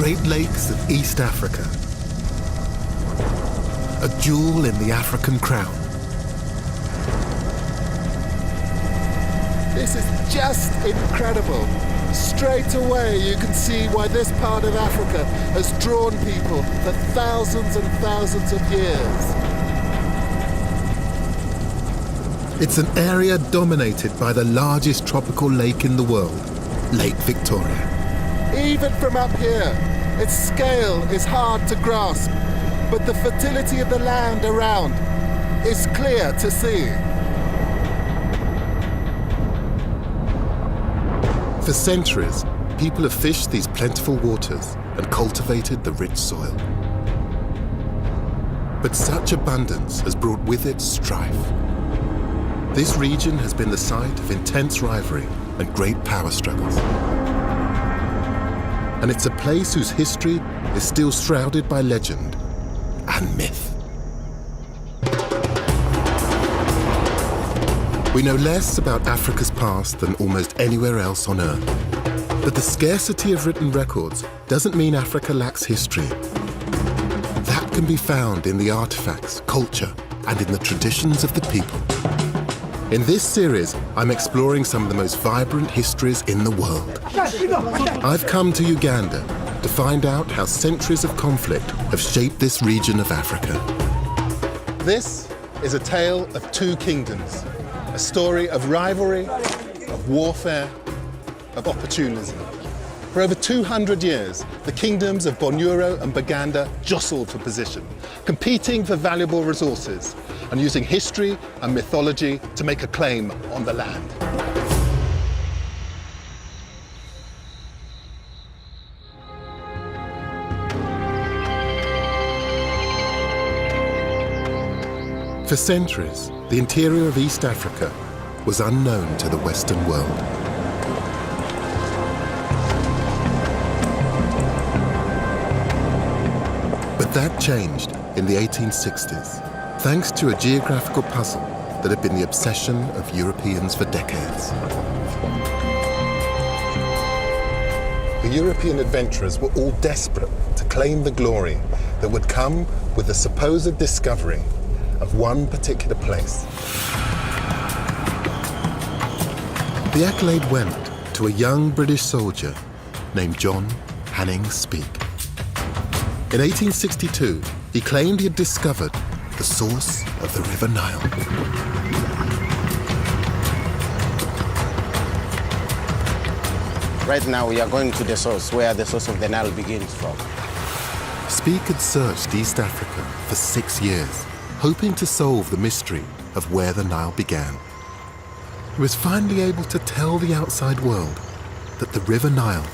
Great Lakes of East Africa. A jewel in the African crown. This is just incredible. Straight away you can see why this part of Africa has drawn people for thousands and thousands of years. It's an area dominated by the largest tropical lake in the world, Lake Victoria. Even from up here, its scale is hard to grasp, but the fertility of the land around is clear to see. For centuries, people have fished these plentiful waters and cultivated the rich soil. But such abundance has brought with it strife. This region has been the site of intense rivalry and great power struggles. And it's a place whose history is still shrouded by legend and myth. We know less about Africa's past than almost anywhere else on Earth. But the scarcity of written records doesn't mean Africa lacks history. That can be found in the artefacts, culture, and in the traditions of the people. In this series, I'm exploring some of the most vibrant histories in the world. I've come to Uganda to find out how centuries of conflict have shaped this region of Africa. This is a tale of two kingdoms, a story of rivalry, of warfare, of opportunism. For over 200 years, the kingdoms of Bunyoro and Buganda jostled for position, competing for valuable resources and using history and mythology to make a claim on the land. For centuries, the interior of East Africa was unknown to the Western world. But that changed in the 1860s, thanks to a geographical puzzle that had been the obsession of Europeans for decades. The European adventurers were all desperate to claim the glory that would come with the supposed discovery of one particular place. The accolade went to a young British soldier named John Hanning Speke. In 1862, he claimed he had discovered the source of the River Nile. Right now we are going to the source, where the source of the Nile begins from. Speke had searched East Africa for 6 years, hoping to solve the mystery of where the Nile began. He was finally able to tell the outside world that the River Nile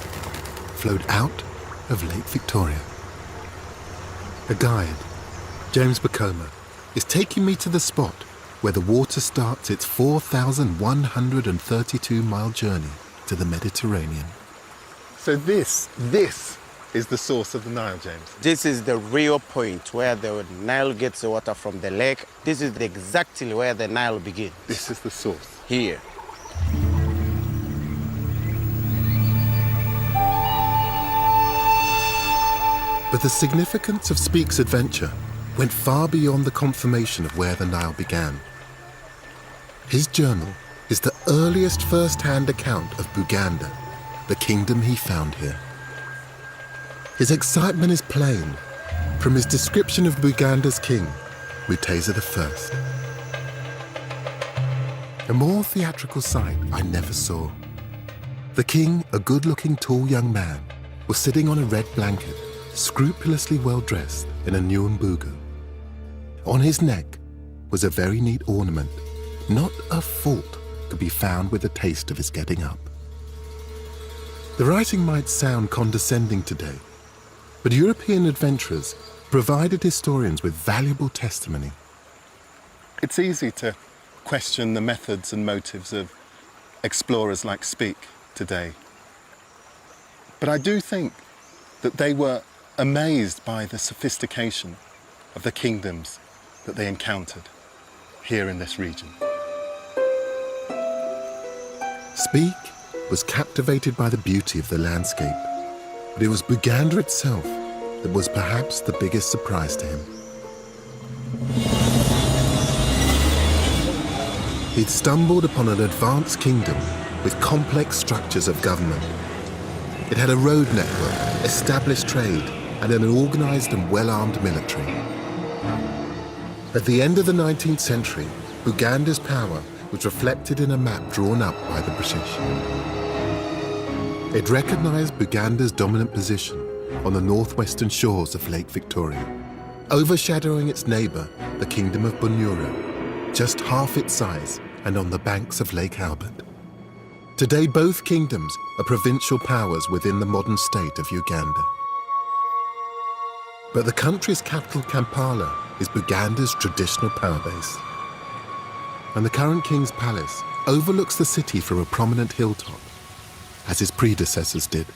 flowed out of Lake Victoria. A guide, James Bacoma, is taking me to the spot where the water starts its 4,132-mile journey to the Mediterranean. So this is the source of the Nile, James? This is the real point where the Nile gets the water from the lake. This is exactly where the Nile begins. This is the source? Here. But the significance of Speke's adventure went far beyond the confirmation of where the Nile began. His journal is the earliest first-hand account of Buganda, the kingdom he found here. His excitement is plain from his description of Buganda's king, Mutesa I. A more theatrical sight I never saw. The king, a good-looking tall young man, was sitting on a red blanket, scrupulously well-dressed in a nyumbugu. On his neck was a very neat ornament. Not a fault could be found with the taste of his getting up. The writing might sound condescending today, but European adventurers provided historians with valuable testimony. It's easy to question the methods and motives of explorers like Speke today. But I do think that they were amazed by the sophistication of the kingdoms that they encountered here in this region. Speke was captivated by the beauty of the landscape, But it was Buganda itself that was perhaps the biggest surprise to him. He'd stumbled upon an advanced kingdom with complex structures of government. It had a road network, established trade, and an organized and well-armed military. At the end of the 19th century, Buganda's power was reflected in a map drawn up by the British. It recognized Buganda's dominant position on the northwestern shores of Lake Victoria, overshadowing its neighbor, the Kingdom of Bunyoro, just half its size and on the banks of Lake Albert. Today, both kingdoms are provincial powers within the modern state of Uganda. But the country's capital, Kampala, is Buganda's traditional power base. And the current king's palace overlooks the city from a prominent hilltop, as his predecessors did.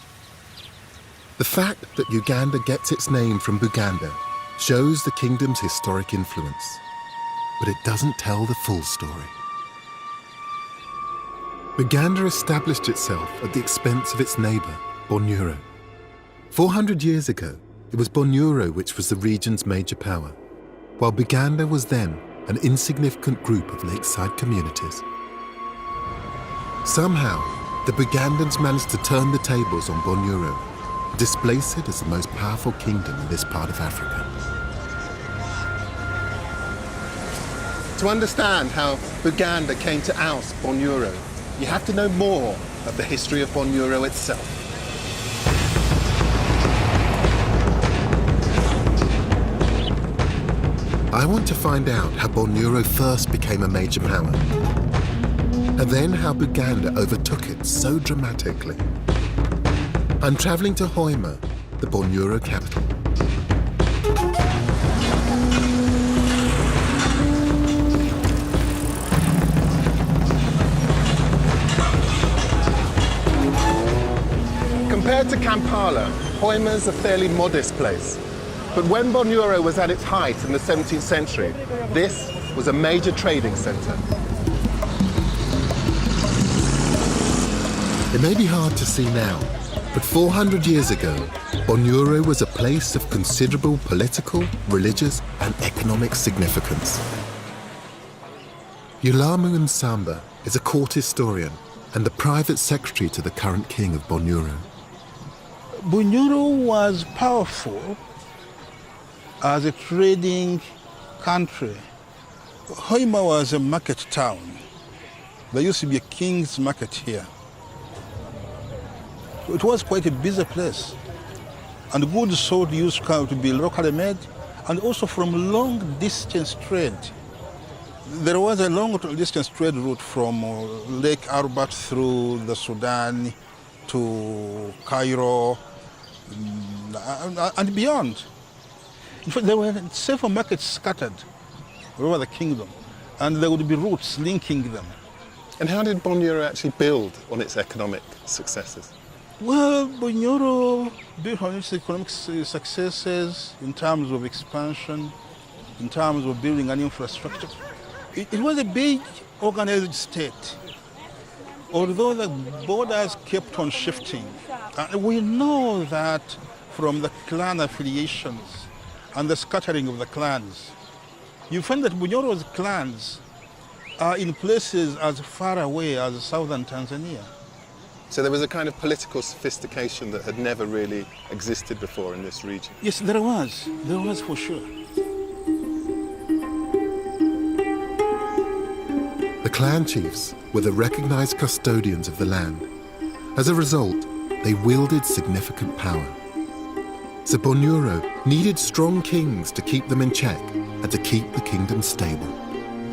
The fact that Uganda gets its name from Buganda shows the kingdom's historic influence, but it doesn't tell the full story. Buganda established itself at the expense of its neighbor, Bunyoro. 400 years ago, it was Bunyoro which was the region's major power, while Buganda was then an insignificant group of lakeside communities. Somehow, the Bugandans managed to turn the tables on Bunyoro and displace it as the most powerful kingdom in this part of Africa. To understand how Buganda came to oust Bunyoro, you have to know more of the history of Bunyoro itself. I want to find out how Bunyoro first became a major power, and then how Buganda overtook it so dramatically. I'm traveling to Hoima, the Bunyoro capital. Compared to Kampala, Hoima's a fairly modest place. But when Bunyoro was at its height in the 17th century, this was a major trading centre. It may be hard to see now, but 400 years ago, Bunyoro was a place of considerable political, religious, and economic significance. Yulamu Nsamba is a court historian and the private secretary to the current king of Bunyoro. Bunyoro was powerful as a trading country. Hoima was a market town. There used to be a king's market here. It was quite a busy place. And goods sold used to come to be locally made and also from long distance trade. There was a long distance trade route from Lake Albert through the Sudan to Cairo and beyond. In fact, there were several markets scattered all over the kingdom, and there would be routes linking them. And how did Bunyoro actually build on its economic successes? Well, Bunyoro built on its economic successes in terms of expansion, in terms of building an infrastructure. It was a big organized state. Although the borders kept on shifting, we know that from the clan affiliations and the scattering of the clans, you find that Bunyoro's clans are in places as far away as southern Tanzania. So there was a kind of political sophistication that had never really existed before in this region. Yes, there was for sure. The clan chiefs were the recognized custodians of the land. As a result, they wielded significant power. So Bunyoro needed strong kings to keep them in check and to keep the kingdom stable.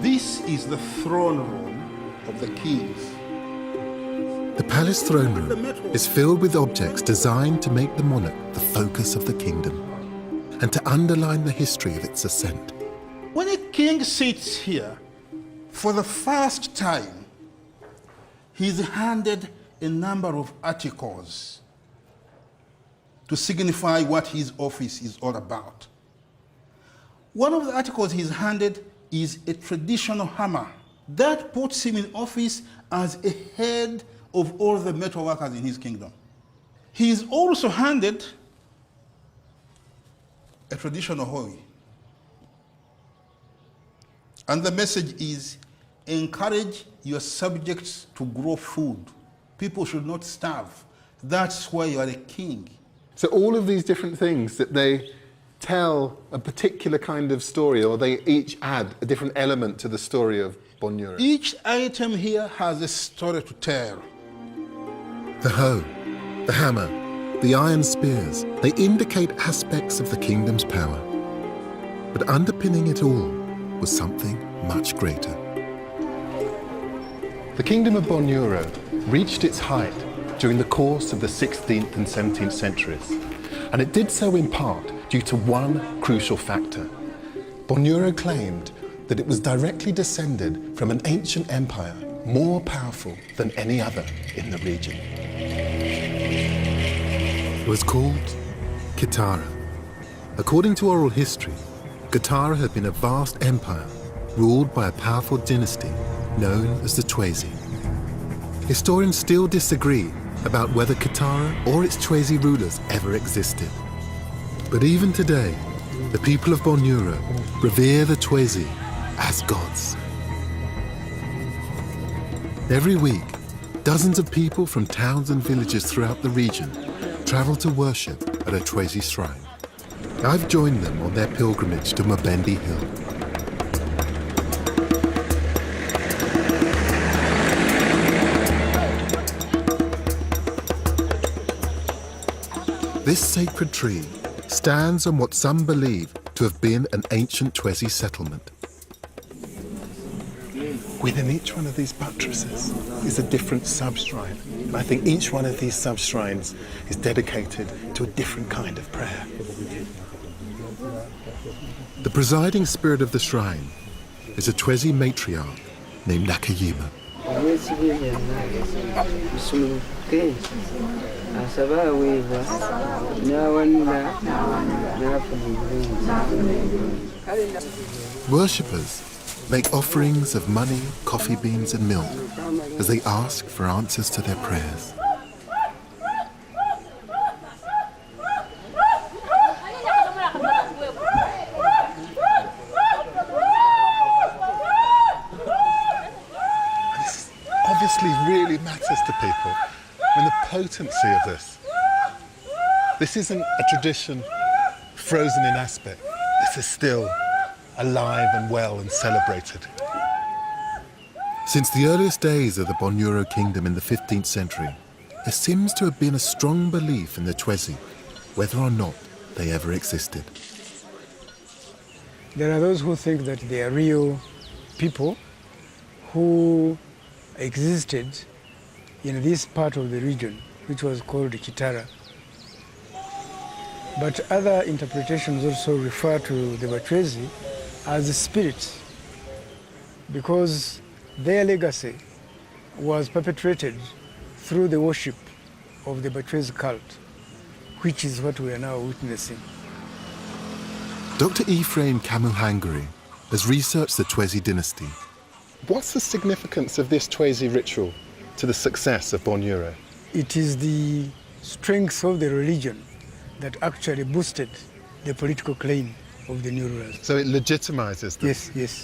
This is the throne room of the kings. The palace throne room is filled with objects designed to make the monarch the focus of the kingdom and to underline the history of its ascent. When a king sits here, for the first time, he's handed a number of articles to signify what his office is all about. One of the articles he's handed is a traditional hammer. That puts him in office as a head of all the metal workers in his kingdom. He is also handed a traditional hoe. And the message is, encourage your subjects to grow food. People should not starve. That's why you are a king. So all of these different things that they tell a particular kind of story, or they each add a different element to the story of Bunyoro. Each item here has a story to tell. The hoe, the hammer, the iron spears, they indicate aspects of the kingdom's power. But underpinning it all was something much greater. The Kingdom of Bunyoro reached its height during the course of the 16th and 17th centuries, and it did so in part due to one crucial factor. Bunyoro claimed that it was directly descended from an ancient empire more powerful than any other in the region. It was called Kitara. According to oral history, Kitara had been a vast empire ruled by a powerful dynasty known as the Twezi. Historians still disagree about whether Kitara or its Twezi rulers ever existed. But even today, the people of Bunyoro revere the Twezi as gods. Every week, dozens of people from towns and villages throughout the region travel to worship at a Twezi shrine. I've joined them on their pilgrimage to Mabendi Hill. This sacred tree stands on what some believe to have been an ancient Twezi settlement. Within each one of these buttresses is a different sub-shrine. And I think each one of these sub-shrines is dedicated to a different kind of prayer. The presiding spirit of the shrine is a Twezi matriarch named Nakayima. Worshippers make offerings of money, coffee beans and milk as they ask for answers to their prayers. This obviously really matters to people. I mean, the potency of this. This isn't a tradition frozen in aspect. This is still alive and well and celebrated. Since the earliest days of the Bunyoro Kingdom in the 15th century, there seems to have been a strong belief in the Twezi, whether or not they ever existed. There are those who think that they are real people who existed in this part of the region, which was called Kitara. But other interpretations also refer to the Batwezi as spirits, because their legacy was perpetrated through the worship of the Batwezi cult, which is what we are now witnessing. Dr Ephraim Kamuhangari has researched the Twezi dynasty. What's the significance of this Twezi ritual to the success of Bunyoro? It is the strength of the religion that actually boosted the political claim of the new rulers. So it legitimizes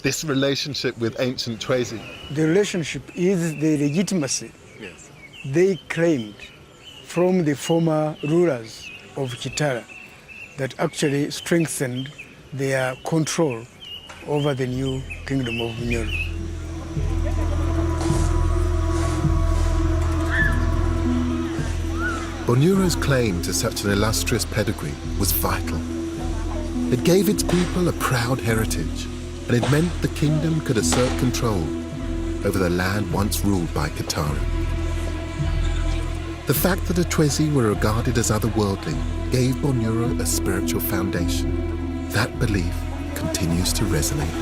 this relationship with ancient Twezi. The relationship is the legitimacy they claimed from the former rulers of Kitara that actually strengthened their control over the new Kingdom of Bunyoro. Bunyoro's claim to such an illustrious pedigree was vital. It gave its people a proud heritage, and it meant the kingdom could assert control over the land once ruled by Kitara. The fact that the Twezi were regarded as otherworldly gave Bunyoro a spiritual foundation. That belief continues to resonate.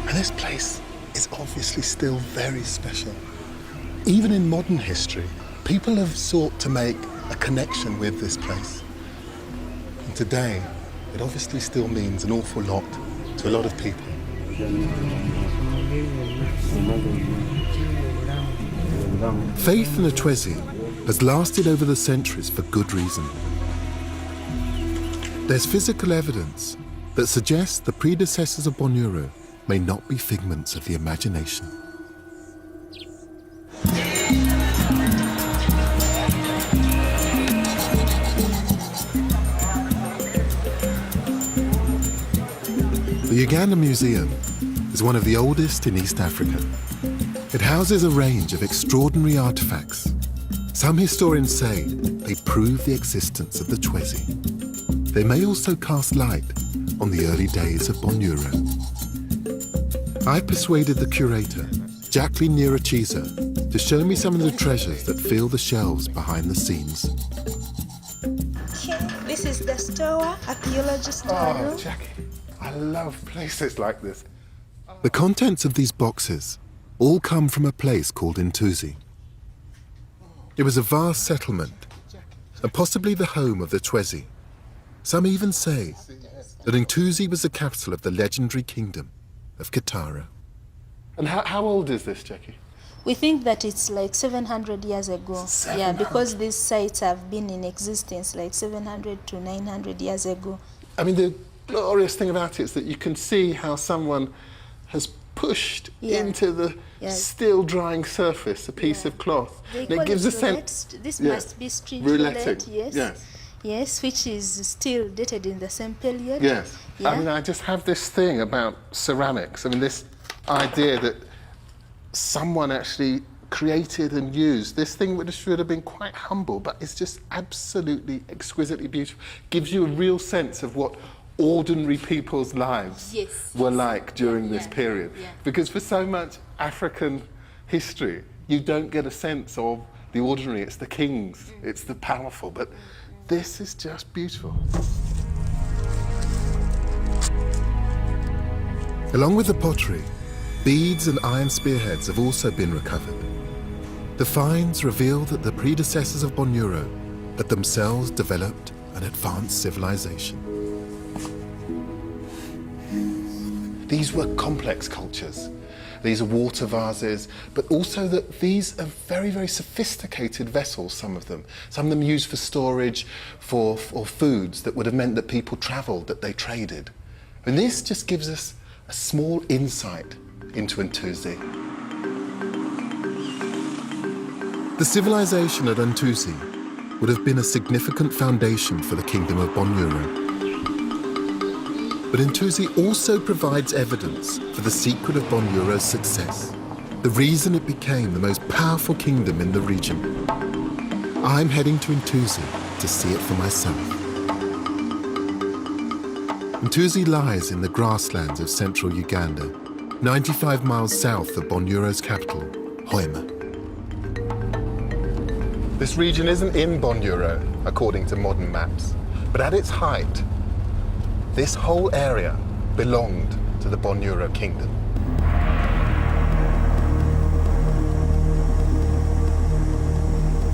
And this place is obviously still very special. Even in modern history, people have sought to make a connection with this place. And today, it obviously still means an awful lot to a lot of people. Faith in the Twezi has lasted over the centuries for good reason. There's physical evidence that suggests the predecessors of Bunyoro may not be figments of the imagination. The Uganda Museum is one of the oldest in East Africa. It houses a range of extraordinary artefacts. Some historians say they prove the existence of the Twezi. They may also cast light on the early days of Bunyoro. I persuaded the curator, Jacqueline Nyirachiza, to show me some of the treasures that fill the shelves behind the scenes. This is the store, archaeology store. Oh, Jackie, I love places like this. The contents of these boxes all come from a place called Ntuzi. It was a vast settlement, and possibly the home of the Twezi. Some even say that Ntuzi was the capital of the legendary kingdom of Kitara. And how old is this, Jackie? We think that it's like 700 years ago. 700? Yeah, because these sites have been in existence like 700 to 900 years ago. I mean, the glorious thing about it is that you can see how someone has pushed into the still drying surface a piece of cloth. They And call it gives it a sense. This must be street roulette, yes. Yes. Yes, which is still dated in the same period. Yes. Yeah. I mean, I just have this thing about ceramics. I mean, this idea that someone actually created and used this thing, which should have been quite humble, but it's just absolutely exquisitely beautiful. Gives you a real sense of what ordinary people's lives were like during this period. Yeah. Because for so much African history, you don't get a sense of the ordinary. It's the kings, it's the powerful, but this is just beautiful. Along with the pottery, beads and iron spearheads have also been recovered. The finds reveal that the predecessors of Bunyoro had themselves developed an advanced civilization. These were complex cultures. These are water vases, but also that these are very, very sophisticated vessels, some of them. Some of them used for storage, for foods that would have meant that people travelled, that they traded. And this just gives us a small insight into Ntuzi. The civilization at Ntuzi would have been a significant foundation for the Kingdom of Bunyoro. But Ntuzi also provides evidence for the secret of Bunyoro's success, the reason it became the most powerful kingdom in the region. I'm heading to Ntuzi to see it for myself. Ntuzi lies in the grasslands of central Uganda, 95 miles south of Bunyoro's capital, Hoima. This region isn't in Bunyoro, according to modern maps, but at its height, this whole area belonged to the Bunyoro Kingdom.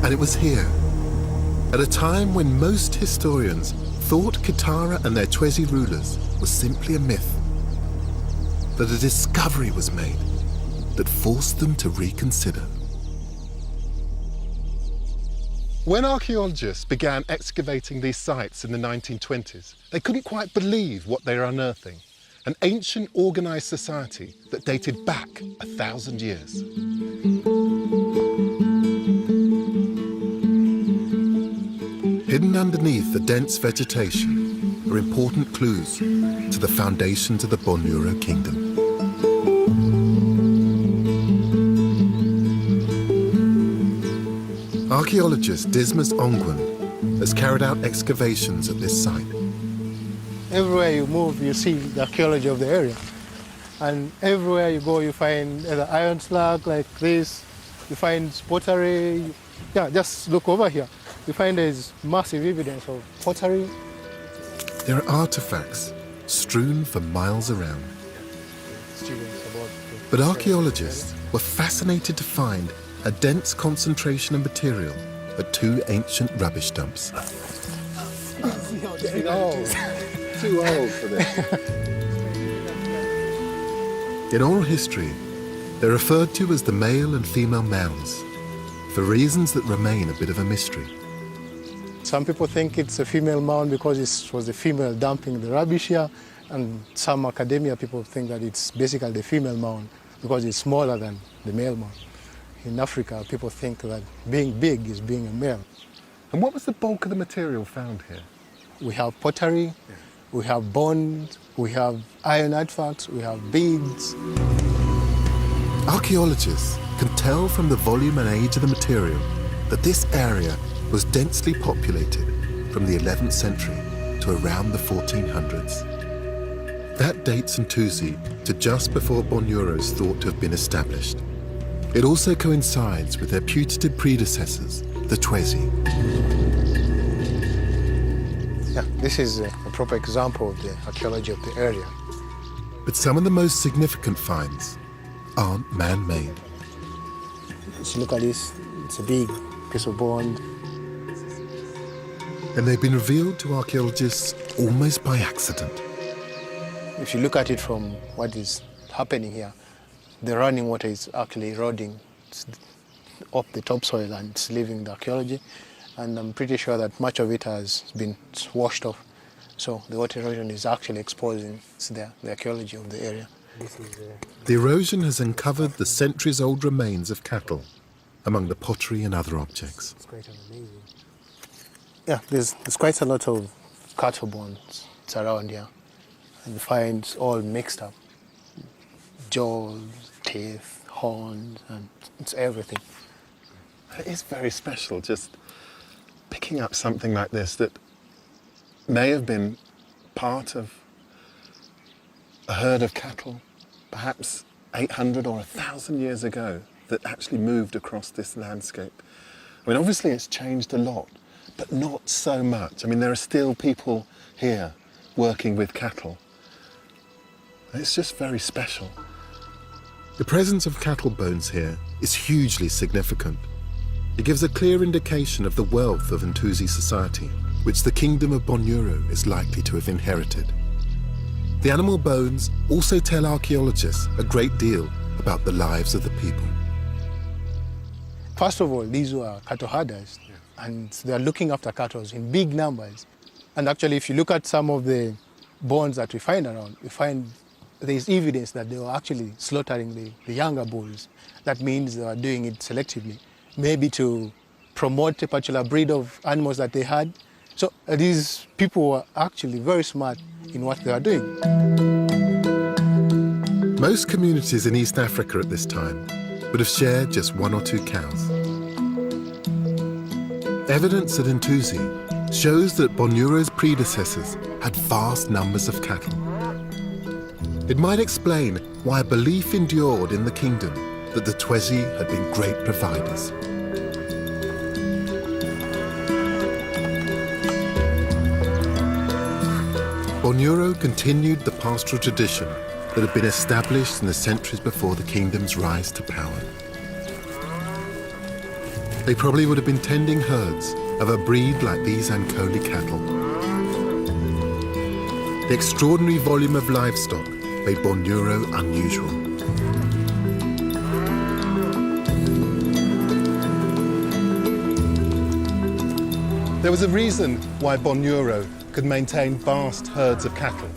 And it was here, at a time when most historians thought Kitara and their Twezi rulers was simply a myth, that a discovery was made that forced them to reconsider. When archaeologists began excavating these sites in the 1920s, they couldn't quite believe what they were unearthing. An ancient organised society that dated back 1,000 years. Hidden underneath the dense vegetation are important clues to the foundations of the Bunyoro Kingdom. Archaeologist Dismas Ongwen has carried out excavations at this site. Everywhere you move, you see the archaeology of the area. And everywhere you go, you find either iron slag like this, you find pottery. Yeah, just look over here. You find there's massive evidence of pottery. There are artifacts strewn for miles around. But archaeologists were fascinated to find a dense concentration of material at two ancient rubbish dumps. Getting old. Too old for this. In oral history, they're referred to as the male and female mounds. for reasons that remain a bit of a mystery. Some people think it's a female mound because it was a female dumping the rubbish here, and some academia people think that it's basically the female mound because it's smaller than the male mound. In Africa, people think that being big is being a male. And what was the bulk of the material found here? We have pottery, we have bones, we have iron artifacts, we have beads. Archaeologists can tell from the volume and age of the material that this area was densely populated from the 11th century to around the 1400s. That dates Ntuzi to just before Bunyoro is thought to have been established. It also coincides with their putative predecessors, the Twezi. Yeah, this is a proper example of the archaeology of the area. But some of the most significant finds aren't man-made. Just look at this, it's a big piece of bone. And they've been revealed to archaeologists almost by accident. If you look at it from what is happening here, the running water is actually eroding up the topsoil and it's leaving the archaeology. And I'm pretty sure that much of it has been washed off. So the water erosion is actually exposing the archaeology of the area. The erosion has uncovered the centuries-old remains of cattle among the pottery and other objects. It's quite amazing. Yeah, there's quite a lot of cattle bones around here. And you find it's all mixed up. Jaws, teeth, horns, and it's everything. It is very special just picking up something like this that may have been part of a herd of cattle, perhaps 800 or 1,000 years ago, that actually moved across this landscape. I mean, obviously it's changed a lot, but not so much. I mean, there are still people here working with cattle. It's just very special. The presence of cattle bones here is hugely significant. It gives a clear indication of the wealth of Ntuzi society, which the Kingdom of Bunyoro is likely to have inherited. The animal bones also tell archaeologists a great deal about the lives of the people. First of all, these were cattle herders, and they are looking after cattle in big numbers. And actually, if you look at some of the bones that we find around, we find there is evidence that they were actually slaughtering the younger bulls. That means they were doing it selectively, maybe to promote a particular breed of animals that they had. So these people were actually very smart in what they are doing. Most communities in East Africa at this time would have shared just 1 or 2 cows. Evidence at Ntuzi shows that Bunyoro's predecessors had vast numbers of cattle. It might explain why a belief endured in the kingdom that the Twezi had been great providers. Bunyoro continued the pastoral tradition that had been established in the centuries before the kingdom's rise to power. They probably would have been tending herds of a breed like these Ankoli cattle. The extraordinary volume of livestock made Bunyoro unusual. There was a reason why Bunyoro could maintain vast herds of cattle.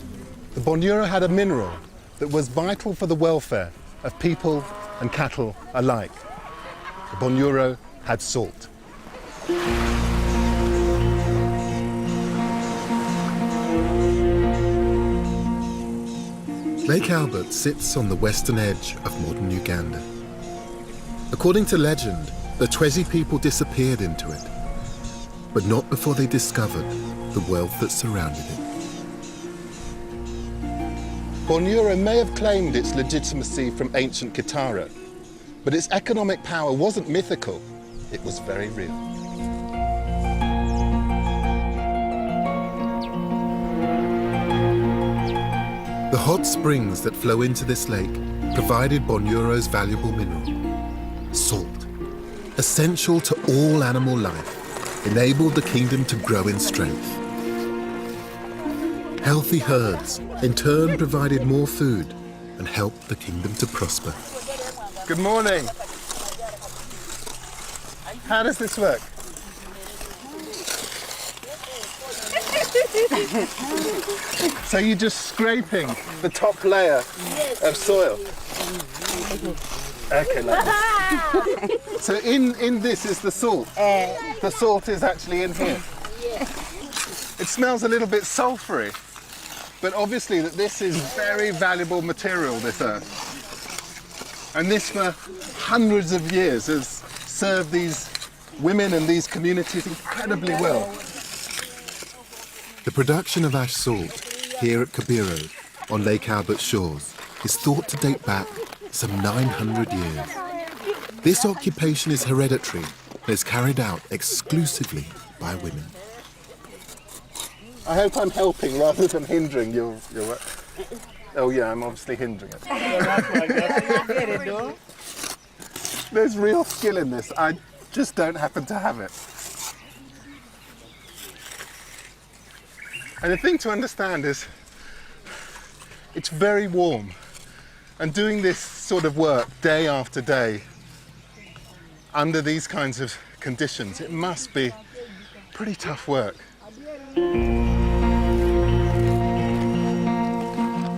The Bunyoro had a mineral that was vital for the welfare of people and cattle alike. The Bunyoro had salt. Lake Albert sits on the western edge of modern Uganda. According to legend, the Twezi people disappeared into it, but not before they discovered the wealth that surrounded it. Bunyoro may have claimed its legitimacy from ancient Kitara, but its economic power wasn't mythical, it was very real. The hot springs that flow into this lake provided Bunyoro's valuable mineral, salt, essential to all animal life, enabled the kingdom to grow in strength. Healthy herds, in turn, provided more food and helped the kingdom to prosper. Good morning. How does this work? So you're just scraping the top layer of soil? Okay, like this. So in this is the salt? The salt is actually in here? It smells a little bit sulphury, but obviously that this is very valuable material, this earth. And this for hundreds of years has served these women and these communities incredibly well. The production of ash salt here at Kibero on Lake Albert's shores is thought to date back some 900 years. This occupation is hereditary and is carried out exclusively by women. I hope I'm helping rather than hindering your work. Oh yeah, I'm obviously hindering it. There's real skill in this. I just don't happen to have it. And the thing to understand is it's very warm. And doing this sort of work day after day under these kinds of conditions, it must be pretty tough work.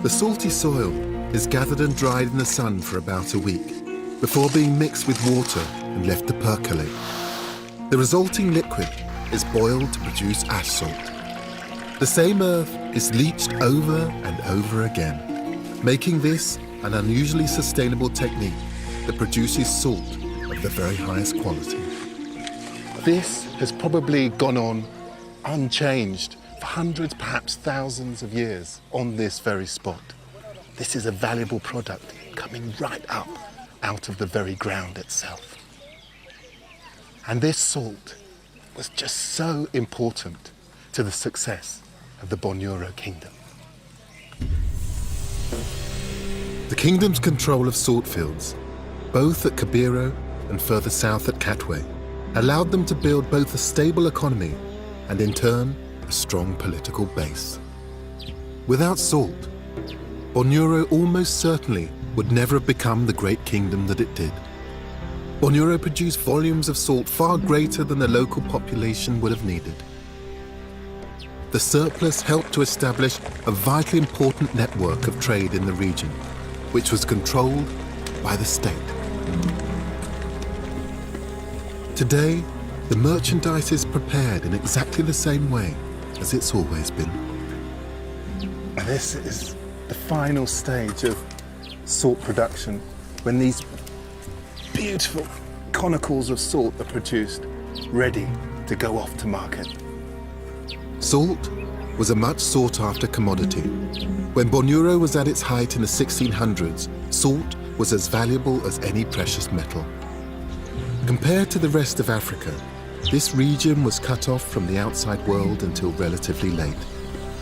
The salty soil is gathered and dried in the sun for about a week before being mixed with water and left to percolate. The resulting liquid is boiled to produce ash salt. The same earth is leached over and over again, making this an unusually sustainable technique that produces salt of the very highest quality. This has probably gone on unchanged for hundreds, perhaps thousands of years on this very spot. This is a valuable product coming right up out of the very ground itself. And this salt was just so important to the success of the Bunyoro Kingdom. The kingdom's control of salt fields, both at Kibero and further south at Katwe, allowed them to build both a stable economy and in turn a strong political base. Without salt, Bunyoro almost certainly would never have become the great kingdom that it did. Bunyoro produced volumes of salt far greater than the local population would have needed. The surplus helped to establish a vitally important network of trade in the region, which was controlled by the state. Today, the merchandise is prepared in exactly the same way as it's always been. This is the final stage of salt production, when these beautiful conicals of salt are produced, ready to go off to market. Salt was a much sought-after commodity. When Bunyoro was at its height in the 1600s, salt was as valuable as any precious metal. Compared to the rest of Africa, this region was cut off from the outside world until relatively late.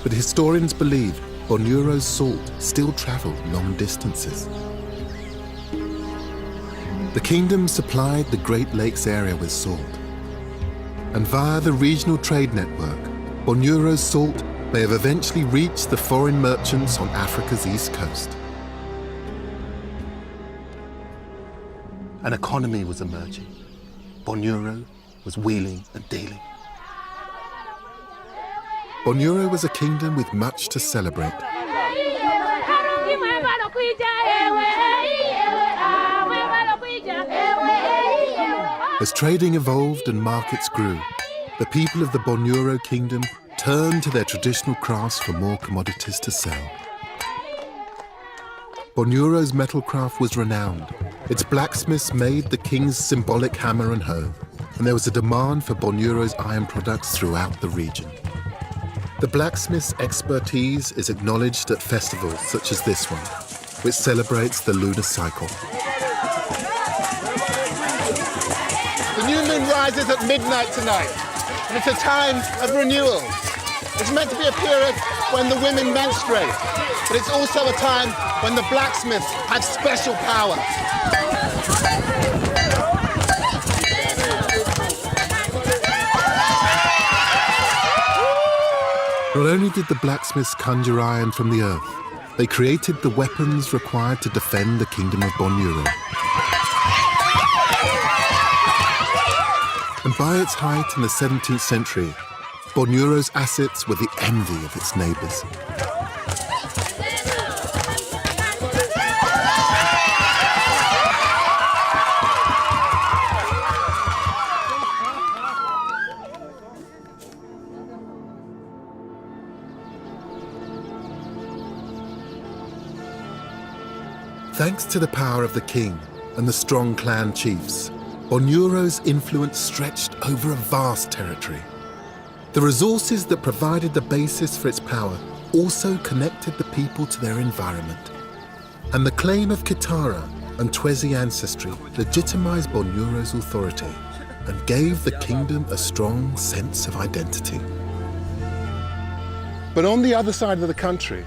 But historians believe Bunyoro's salt still traveled long distances. The kingdom supplied the Great Lakes area with salt. And via the regional trade network, Bunyoro's salt may have eventually reached the foreign merchants on Africa's east coast. An economy was emerging. Bunyoro was wheeling and dealing. Bunyoro was a kingdom with much to celebrate. As trading evolved and markets grew, the people of the Bunyoro Kingdom turned to their traditional crafts for more commodities to sell. Bunyoro's metalcraft was renowned. Its blacksmiths made the king's symbolic hammer and hoe, and there was a demand for Bunyoro's iron products throughout the region. The blacksmith's expertise is acknowledged at festivals such as this one, which celebrates the lunar cycle. The new moon rises at midnight tonight, and it's a time of renewal. It's meant to be a period when the women menstruate, but it's also a time when the blacksmiths have special power. Not only did the blacksmiths conjure iron from the earth, they created the weapons required to defend the Kingdom of Bunyoro. And by its height in the 17th century, Bunyoro's assets were the envy of its neighbours. Thanks to the power of the king and the strong clan chiefs, Bunyoro's influence stretched over a vast territory. The resources that provided the basis for its power also connected the people to their environment. And the claim of Kitara and Twezi ancestry legitimized Bunyoro's authority and gave the kingdom a strong sense of identity. But on the other side of the country,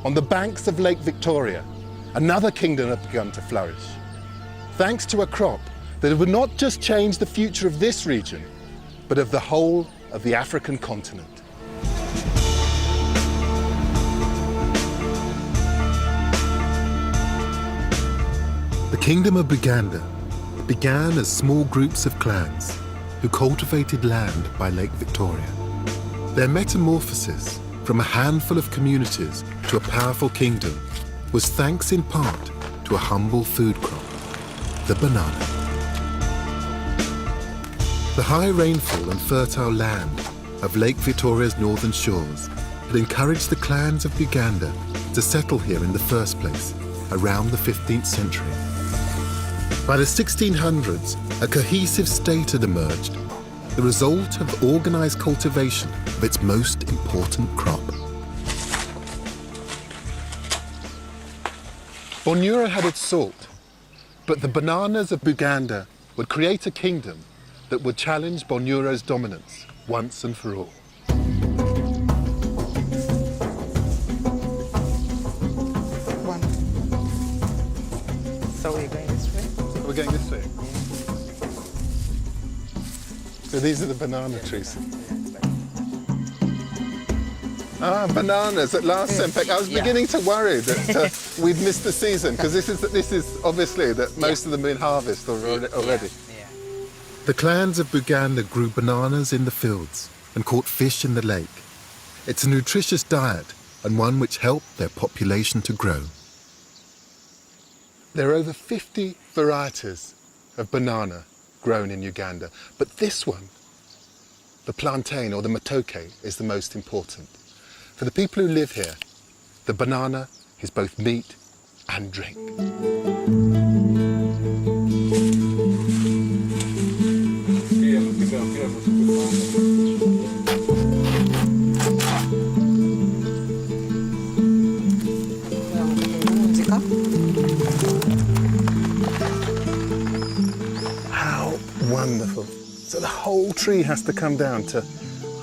on the banks of Lake Victoria, another kingdom had begun to flourish, thanks to a crop that would not just change the future of this region, but of the whole of the African continent. The Kingdom of Buganda began as small groups of clans who cultivated land by Lake Victoria. Their metamorphosis from a handful of communities to a powerful kingdom was thanks in part to a humble food crop, the banana. The high rainfall and fertile land of Lake Victoria's northern shores had encouraged the clans of Buganda to settle here in the first place around the 15th century. By the 1600s, a cohesive state had emerged, the result of organized cultivation of its most important crop. Bunyoro had its salt, but the bananas of Buganda would create a kingdom that would challenge Bunyoro's dominance once and for all. So we're going this way? We're going this way. So these are the banana trees. Ah, bananas at last, Sempek. I was beginning to worry that we'd missed the season, because this is obviously that most of them are in harvest already. The clans of Buganda grew bananas in the fields and caught fish in the lake. It's a nutritious diet and one which helped their population to grow. There are over 50 varieties of banana grown in Uganda, but this one, the plantain or the matoke, is the most important. For the people who live here, the banana is both meat and drink. How wonderful. So the whole tree has to come down to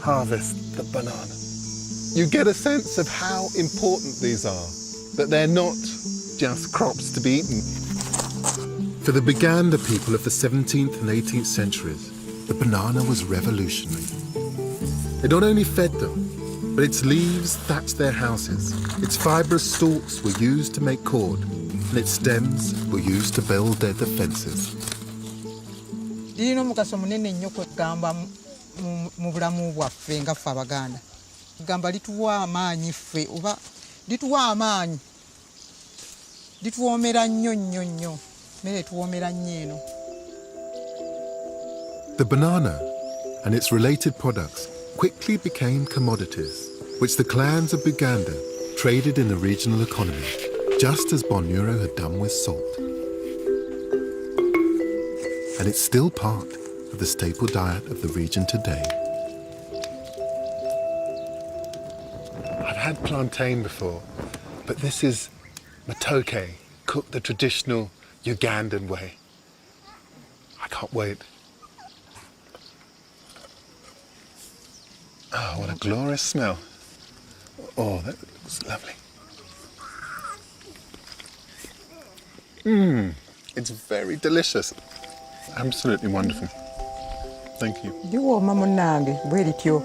harvest the banana. You get a sense of how important these are, that they're not just crops to be eaten. For the Buganda people of the 17th and 18th centuries, the banana was revolutionary. It not only fed them, but its leaves thatched their houses, its fibrous stalks were used to make cord, and its stems were used to build their defences. Lirina omugaso munene nnyo kwegamba mu bulamu bwaffe nga ffe Abaganda. Gamba lituwa amaanyi ffe, oba lituwa amaanyi, lituwoomera nnyo nnyo nnyo, mmere tuwoomera nnyo eno. The banana and its related products quickly became commodities, which the clans of Buganda traded in the regional economy, just as Bunyoro had done with salt. And it's still part of the staple diet of the region today. I've had plantain before, but this is matoke, cooked the traditional Ugandan way. I can't wait. Oh, what a glorious smell. Oh, that looks lovely. It's very delicious. Absolutely wonderful. Thank you. Liwooma munnange bwe lityo.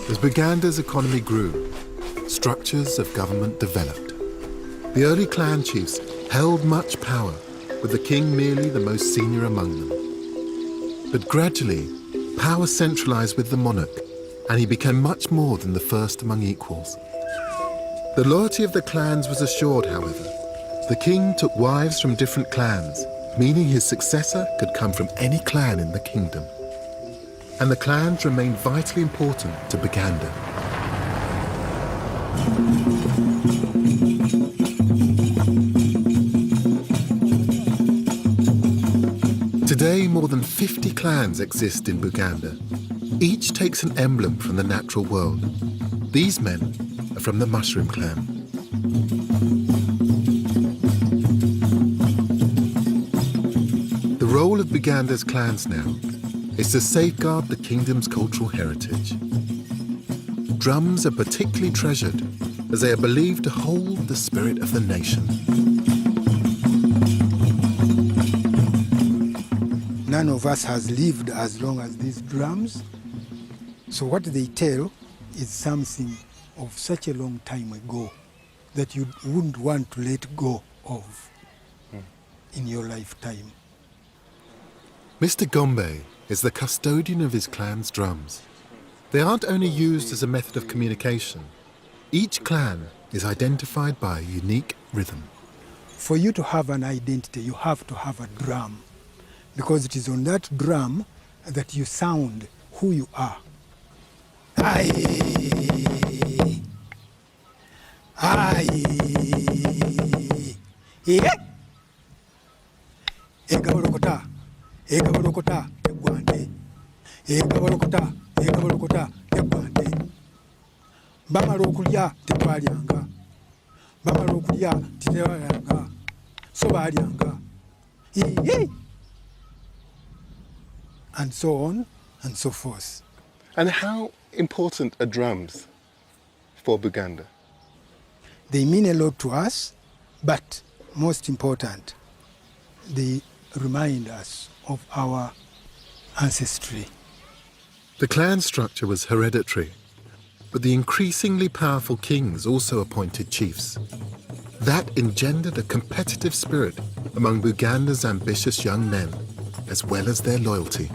As Buganda's economy grew, structures of government developed. The early clan chiefs held much power, with the king merely the most senior among them. But gradually, power centralized with the monarch, and he became much more than the first among equals. The loyalty of the clans was assured, however. The king took wives from different clans, meaning his successor could come from any clan in the kingdom. And the clans remained vitally important to Buganda. Today, more than 50 clans exist in Buganda. Each takes an emblem from the natural world. These men are from the Mushroom Clan. The role of Buganda's clans now is to safeguard the kingdom's cultural heritage. Drums are particularly treasured as they are believed to hold the spirit of the nation. None of us has lived as long as these drums. So what they tell is something of such a long time ago that you wouldn't want to let go of in your lifetime. Mr. Gombe is the custodian of his clan's drums. They aren't only used as a method of communication. Each clan is identified by a unique rhythm. For you to have an identity, you have to have a drum, because it is on that drum that you sound who you are. Aye. Aye. Yeah. Egabolokota, egabolokota, egwande. Egabolokota, egabolokota, egwande. Bamala okulya tetwalyanga. Bamala okulya tetwalyanga. So balyanga. And so on and so forth. And how important are drums for Buganda? They mean a lot to us, but most important, they remind us of our ancestry. The clan structure was hereditary, but the increasingly powerful kings also appointed chiefs. That engendered a competitive spirit among Buganda's ambitious young men, as well as their loyalty.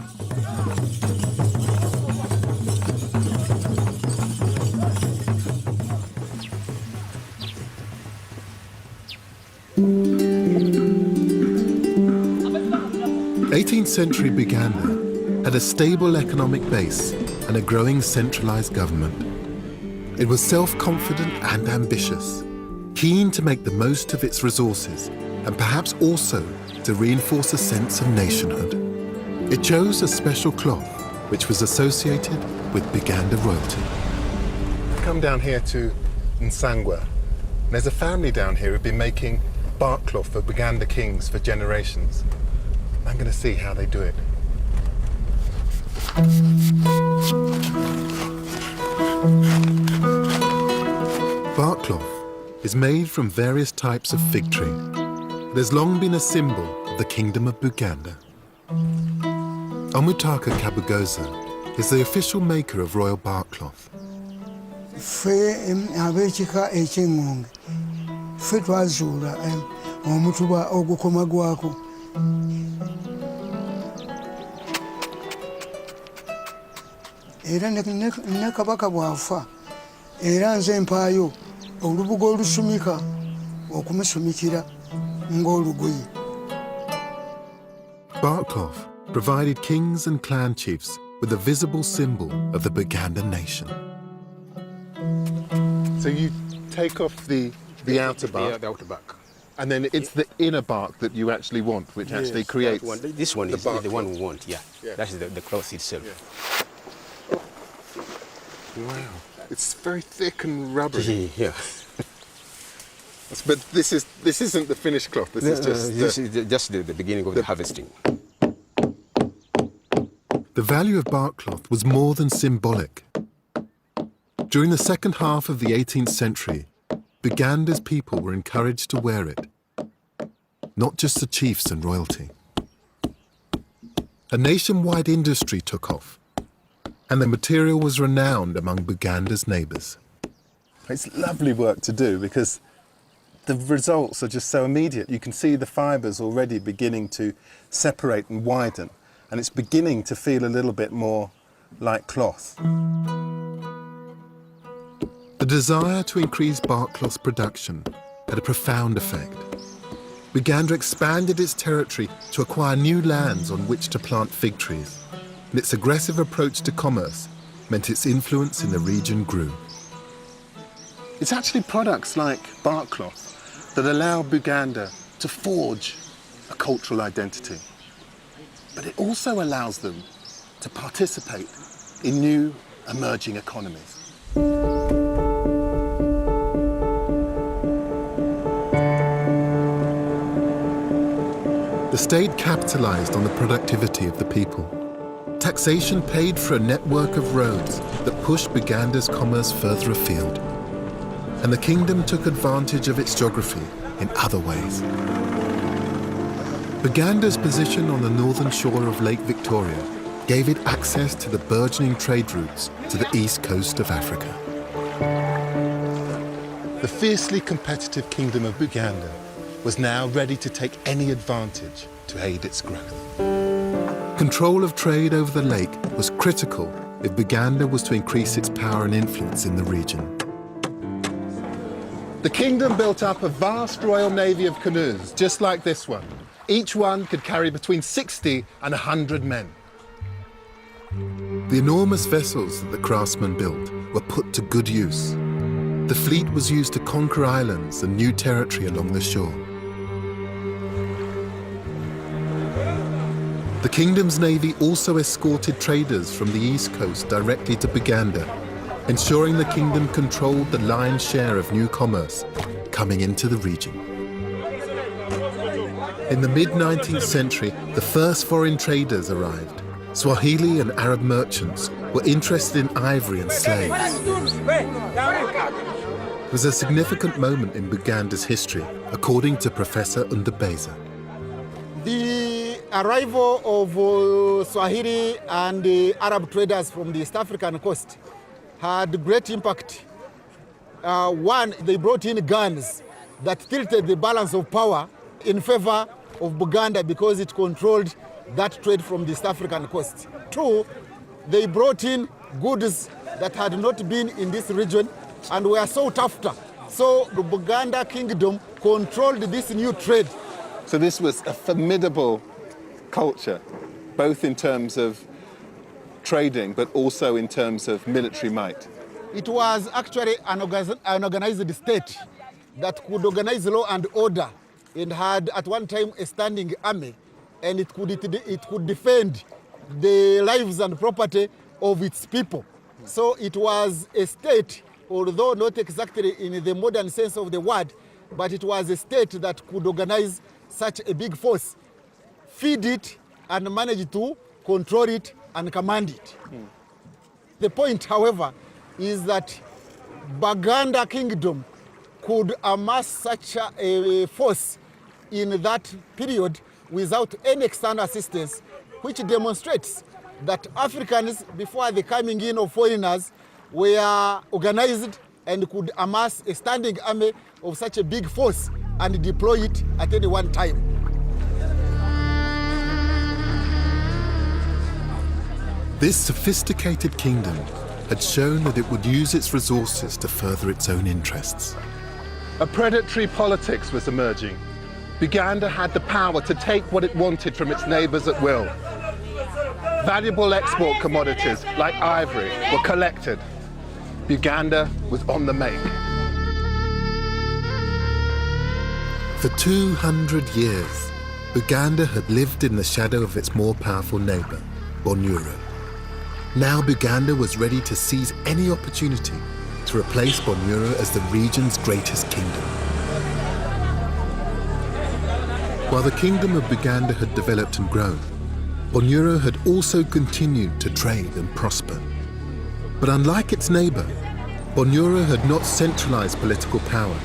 The 18th century Buganda had a stable economic base and a growing centralized government. It was self-confident and ambitious, keen to make the most of its resources and perhaps also to reinforce a sense of nationhood. It chose a special cloth which was associated with Buganda royalty. Come down here to Nsangwa. There's a family down here who've been making bark cloth for Buganda kings for generations. I'm going to see how they do it. Bark cloth is made from various types of fig tree. It has long been a symbol of the Kingdom of Buganda. Omutaka Kabugoza is the official maker of royal bark cloth. Ffe ab'ekika eky'engonge, ffe twazuula omutuba ogukomagwako. Era ne kabaka bw'afa, era nze mpaayo olubugo olusumika okumusumikira ng'olugoye. Bark cloth provided kings and clan chiefs with a visible symbol of the Buganda nation. So you take off the outer bark, the outer bark. and then it's the inner bark that you actually want, which actually creates... This one is the one we want, yeah. That is the cloth itself. Yeah. Wow, it's very thick and rubbery. Yeah. But this isn't the finished cloth. This is just the beginning of the harvesting. The value of bark cloth was more than symbolic. During the second half of the 18th century, Buganda's people were encouraged to wear it, not just the chiefs and royalty. A nationwide industry took off, and the material was renowned among Buganda's neighbours. It's lovely work to do because the results are just so immediate. You can see the fibres already beginning to separate and widen, and it's beginning to feel a little bit more like cloth. The desire to increase bark cloth production had a profound effect. Uganda expanded its territory to acquire new lands on which to plant fig trees, and its aggressive approach to commerce meant its influence in the region grew. It's actually products like bark cloth that allow Buganda to forge a cultural identity. But it also allows them to participate in new emerging economies. The state capitalized on the productivity of the people. Taxation paid for a network of roads that pushed Buganda's commerce further afield. And the kingdom took advantage of its geography in other ways. Buganda's position on the northern shore of Lake Victoria gave it access to the burgeoning trade routes to the east coast of Africa. The fiercely competitive Kingdom of Buganda was now ready to take any advantage to aid its growth. Control of trade over the lake was critical if Buganda was to increase its power and influence in the region. The kingdom built up a vast royal navy of canoes, just like this one. Each one could carry between 60 and 100 men. The enormous vessels that the craftsmen built were put to good use. The fleet was used to conquer islands and new territory along the shore. The kingdom's navy also escorted traders from the east coast directly to Buganda, ensuring the kingdom controlled the lion's share of new commerce coming into the region. In the mid-19th century, the first foreign traders arrived. Swahili and Arab merchants were interested in ivory and slaves. It was a significant moment in Buganda's history, according to Professor Ndabeza. The arrival of Swahili and Arab traders from the East African coast had great impact. One, they brought in guns that tilted the balance of power in favor of Buganda because it controlled that trade from the East African coast. Two, they brought in goods that had not been in this region and were sought after. So the Buganda Kingdom controlled this new trade. So this was a formidable culture, both in terms of trading, but also in terms of military might. It was actually an organized state that could organize law and order and had at one time a standing army, and it could defend the lives and property of its people. So it was a state, although not exactly in the modern sense of the word, but it was a state that could organize such a big force, feed it, and manage to control it and command it. The point, however, is that Buganda Kingdom could amass such a force in that period without any external assistance, which demonstrates that Africans, before the coming in of foreigners, were organized and could amass a standing army of such a big force and deploy it at any one time. This sophisticated kingdom had shown that it would use its resources to further its own interests. A predatory politics was emerging. Buganda had the power to take what it wanted from its neighbours at will. Valuable export commodities like ivory were collected. Uganda was on the make. For 200 years, Uganda had lived in the shadow of its more powerful neighbour, Bunyoro. Now Uganda was ready to seize any opportunity to replace Bunyoro as the region's greatest kingdom. While the Kingdom of Buganda had developed and grown, Bunyoro had also continued to trade and prosper. But unlike its neighbour, Bunyoro had not centralised political power,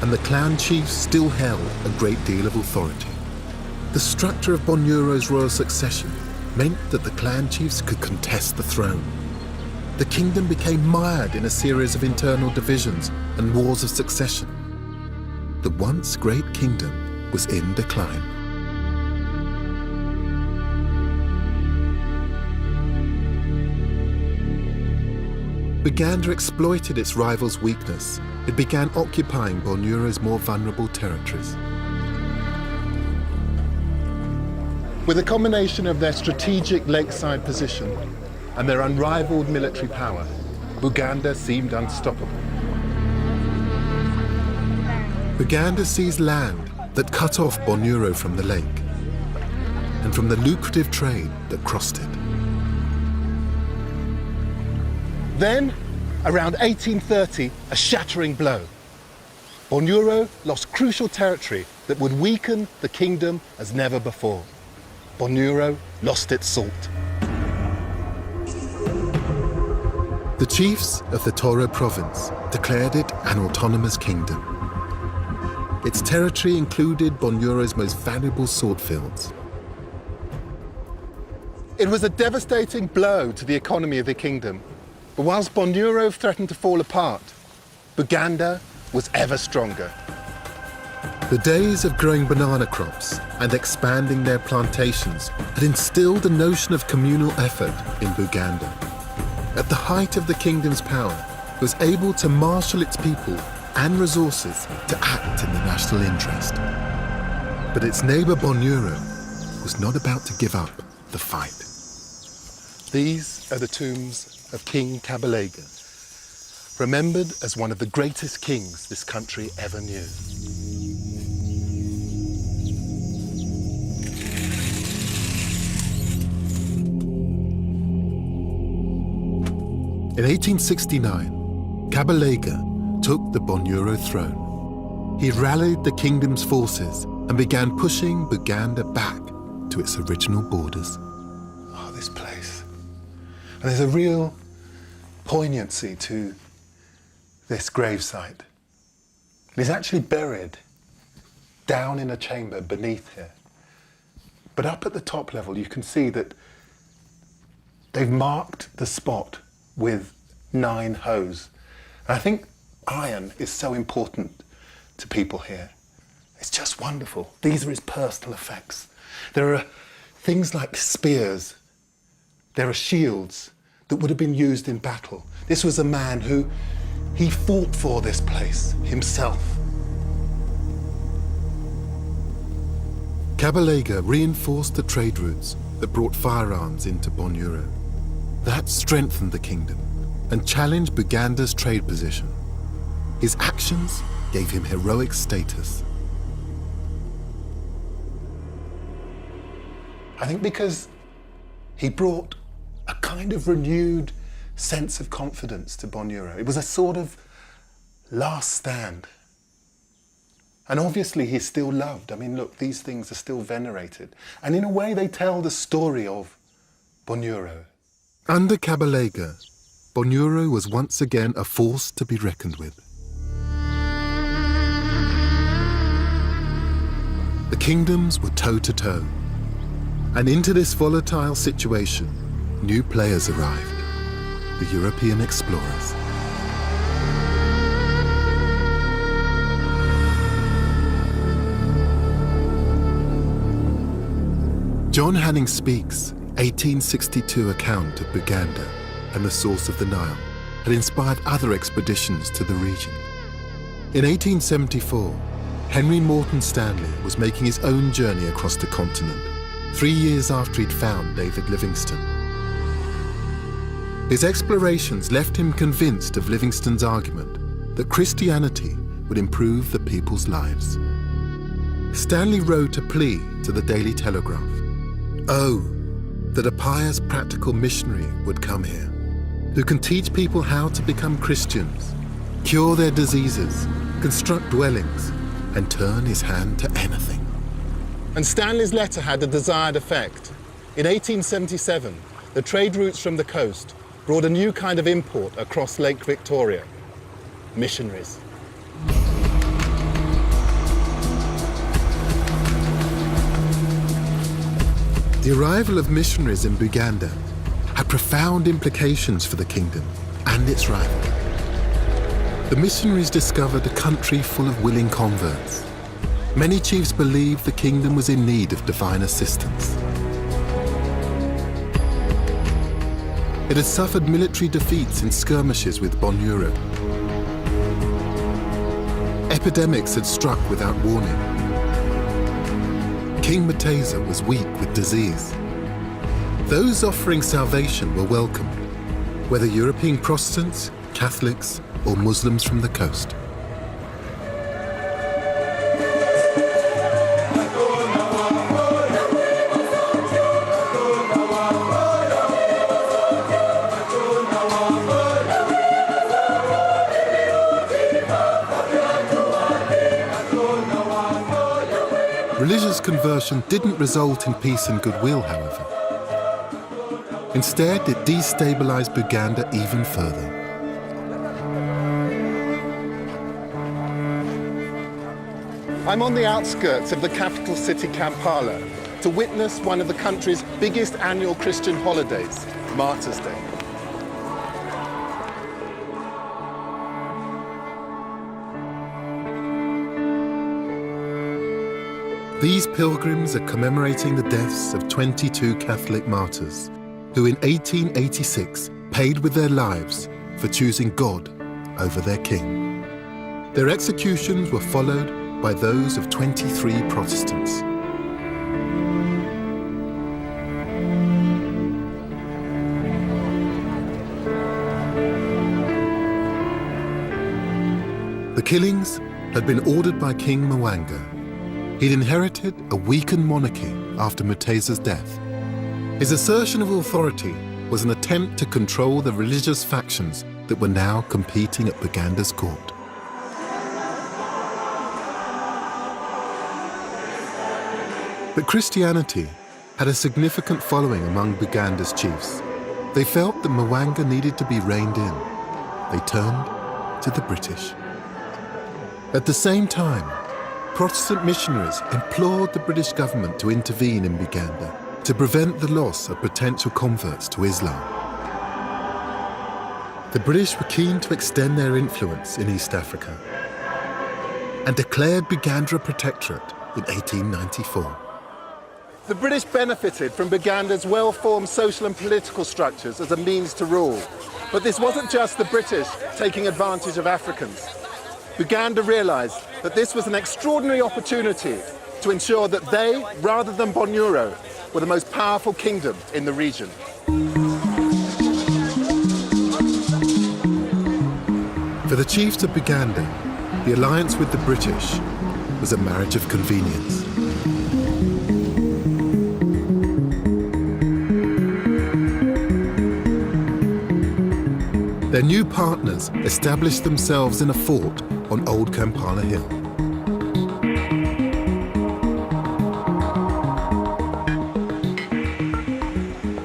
and the clan chiefs still held a great deal of authority. The structure of Bunyoro's royal succession meant that the clan chiefs could contest the throne. The kingdom became mired in a series of internal divisions and wars of succession. the once great kingdom was in decline. Buganda exploited its rival's weakness. It began occupying Bunyoro's more vulnerable territories. With a combination of their strategic lakeside position and their unrivaled military power, Buganda seemed unstoppable. Buganda seized land that cut off Bunyoro from the lake and from the lucrative trade that crossed it. Then, around 1830, a shattering blow. Bunyoro lost crucial territory that would weaken the kingdom as never before. Bunyoro lost its salt. The chiefs of the Toro province declared it an autonomous kingdom. Its territory included Bunyoro's most valuable salt fields. It was a devastating blow to the economy of the kingdom. But whilst Bunyoro threatened to fall apart, Buganda was ever stronger. The days of growing banana crops and expanding their plantations had instilled the notion of communal effort in Buganda. At the height of the kingdom's power, it was able to marshal its people and resources to act in the national interest. But its neighbour Bunyoro was not about to give up the fight. These are the tombs of King Kabalega, remembered as one of the greatest kings this country ever knew. In 1869, Kabalega took the Bunyoro throne. He rallied the kingdom's forces and began pushing Buganda back to its original borders. Oh, this place. And there's a real poignancy to this gravesite. He's actually buried down in a chamber beneath here. But up at the top level, you can see that they've marked the spot with 9 hoes. And I think iron is so important to people here. It's just wonderful. These are his personal effects. There are things like spears. There are shields that would have been used in battle. This was a man who, he fought for this place himself. Kabalega reinforced the trade routes that brought firearms into Bunyoro. That strengthened the kingdom and challenged Buganda's trade position. His actions gave him heroic status. I think because he brought a kind of renewed sense of confidence to Bunyoro. It was a sort of last stand. And obviously he's still loved. I mean, look, these things are still venerated. And in a way they tell the story of Bunyoro. Under Kabalega, Bunyoro was once again a force to be reckoned with. The kingdoms were toe-to-toe. And into this volatile situation, new players arrived, the European explorers. John Hanning Speke's 1862 account of Buganda and the source of the Nile had inspired other expeditions to the region. In 1874, Henry Morton Stanley was making his own journey across the continent, 3 years after he'd found David Livingstone. His explorations left him convinced of Livingstone's argument that Christianity would improve the people's lives. Stanley wrote a plea to the Daily Telegraph. Oh, that a pious practical missionary would come here, who can teach people how to become Christians, cure their diseases, construct dwellings, and turn his hand to anything. And Stanley's letter had the desired effect. In 1877, the trade routes from the coast brought a new kind of import across Lake Victoria: missionaries. The arrival of missionaries in Buganda had profound implications for the kingdom and its rival. The missionaries discovered a country full of willing converts. Many chiefs believed the kingdom was in need of divine assistance. It had suffered military defeats in skirmishes with Bunyoro. Epidemics had struck without warning. King Mutesa was weak with disease. Those offering salvation were welcomed, whether European Protestants, Catholics, or Muslims from the coast. Religious conversion didn't result in peace and goodwill, however. Instead, it destabilized Buganda even further. I'm on the outskirts of the capital city, Kampala, to witness one of the country's biggest annual Christian holidays, Martyrs' Day. These pilgrims are commemorating the deaths of 22 Catholic martyrs who in 1886 paid with their lives for choosing God over their king. Their executions were followed by those of 23 Protestants. The killings had been ordered by King Mwanga. He'd inherited a weakened monarchy after Mutesa's death. His assertion of authority was an attempt to control the religious factions that were now competing at Buganda's court. But Christianity had a significant following among Buganda's chiefs. They felt that Mwanga needed to be reined in. They turned to the British. At the same time, Protestant missionaries implored the British government to intervene in Buganda to prevent the loss of potential converts to Islam. The British were keen to extend their influence in East Africa and declared Buganda a protectorate in 1894. The British benefited from Buganda's well-formed social and political structures as a means to rule. But this wasn't just the British taking advantage of Africans. Buganda realized that this was an extraordinary opportunity to ensure that they, rather than Bunyoro, were the most powerful kingdom in the region. For the chiefs of Buganda, the alliance with the British was a marriage of convenience. Their new partners established themselves in a fort on Old Kampala Hill.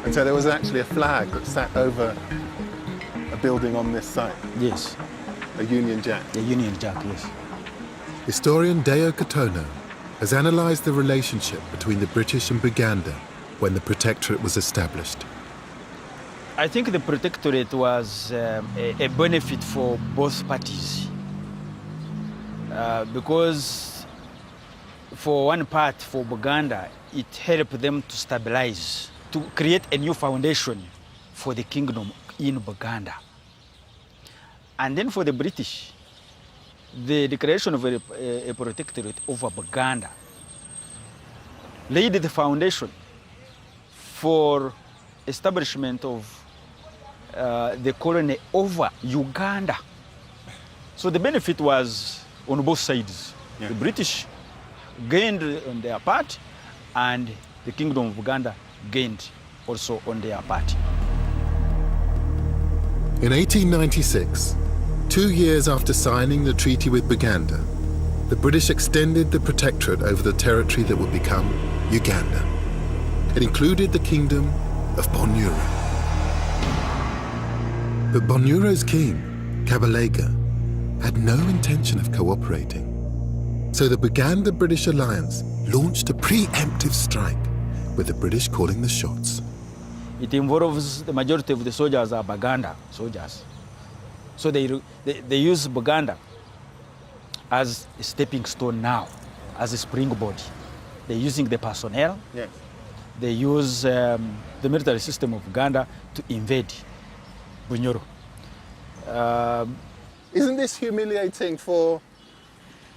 And so there was actually a flag that sat over a building on this site, Yes, a Union Jack. the Union Jack, yes. Historian Deo Kotono has analysed the relationship between the British and Buganda when the protectorate was established. I think the protectorate was a benefit for both parties because for one part, for Buganda, it helped them to stabilize, to create a new foundation for the kingdom in Buganda. And then for the British, the declaration of a protectorate over Buganda laid the foundation for establishment of the colony over Uganda. So the benefit was on both sides. Yeah. The British gained on their part, and the Kingdom of Uganda gained also on their part. In 1896, 2 years after signing the treaty with Buganda, the British extended the protectorate over the territory that would become Uganda. It included the Kingdom of Bunyoro. But Bunyoro's king, Kabalega, had no intention of cooperating. So the Buganda-British alliance launched a preemptive strike, with the British calling the shots. It involves the majority of the soldiers are Buganda soldiers. So they use Buganda as a stepping stone now, as a springboard. They're using the personnel. Yes. They use the military system of Uganda to invade Bunyoro. Isn't this humiliating for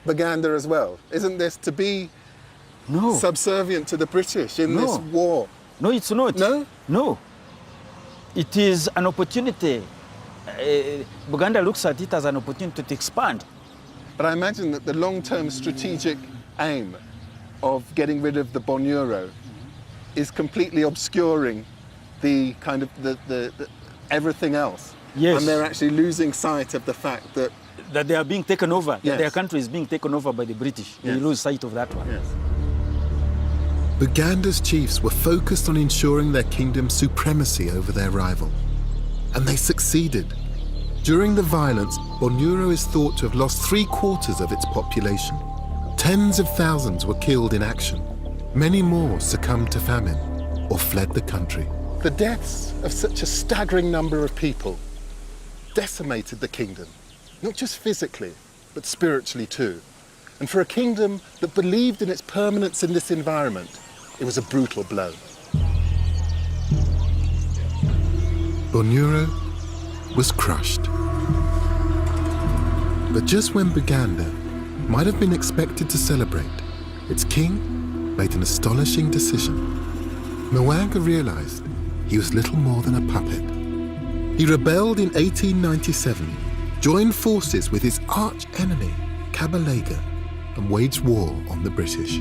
Buganda as well? Isn't this to be subservient to the British in this war? No, it's not. No? No. It is an opportunity. Buganda looks at it as an opportunity to expand. But I imagine that the long-term strategic aim of getting rid of the Bunyoro is completely obscuring the kind of the everything else. Yes. And they're actually losing sight of the fact that they are being taken over, Yes. that their country is being taken over by the British. They Yes. lose sight of that one. Yes. Buganda's chiefs were focused on ensuring their kingdom's supremacy over their rival. And they succeeded. During the violence, Bunyoro is thought to have lost 3/4 of its population. Tens of thousands were killed in action. Many more succumbed to famine or fled the country. The deaths of such a staggering number of people decimated the kingdom, not just physically, but spiritually too. And for a kingdom that believed in its permanence in this environment, it was a brutal blow. Bunyoro was crushed. But just when Buganda might have been expected to celebrate, its king made an astonishing decision. Mwanga realized he was little more than a puppet. He rebelled in 1897, joined forces with his arch-enemy, Kabalega, and waged war on the British.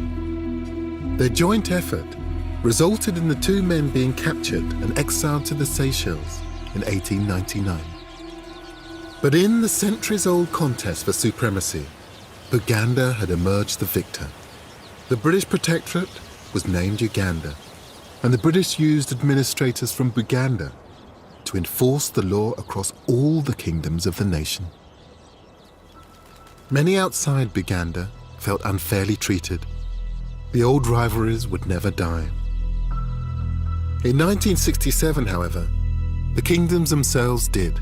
Their joint effort resulted in the two men being captured and exiled to the Seychelles in 1899. But in the centuries-old contest for supremacy, Buganda had emerged the victor. The British protectorate was named Uganda, and the British used administrators from Buganda to enforce the law across all the kingdoms of the nation. Many outside Buganda felt unfairly treated. The old rivalries would never die. In 1967, however, the kingdoms themselves did.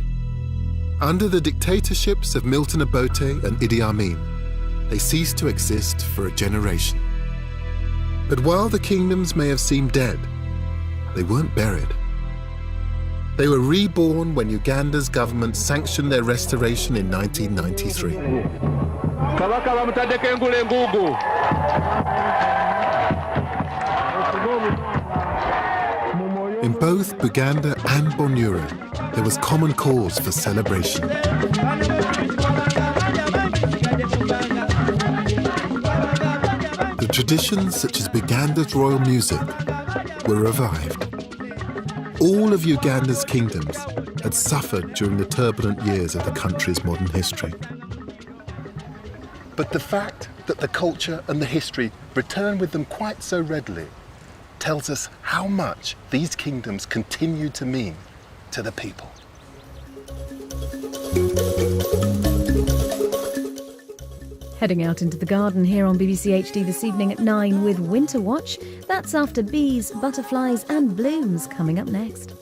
Under the dictatorships of Milton Obote and Idi Amin, they ceased to exist for a generation. But while the kingdoms may have seemed dead, they weren't buried. They were reborn when Uganda's government sanctioned their restoration in 1993. In both Buganda and Bunyoro, there was common cause for celebration. The traditions such as Buganda's royal music were revived. All of Uganda's kingdoms had suffered during the turbulent years of the country's modern history. But the fact that the culture and the history return with them quite so readily tells us how much these kingdoms continue to mean to the people. Heading out into the garden here on BBC HD this evening at 9 with Winter Watch. That's after bees, butterflies and blooms coming up next.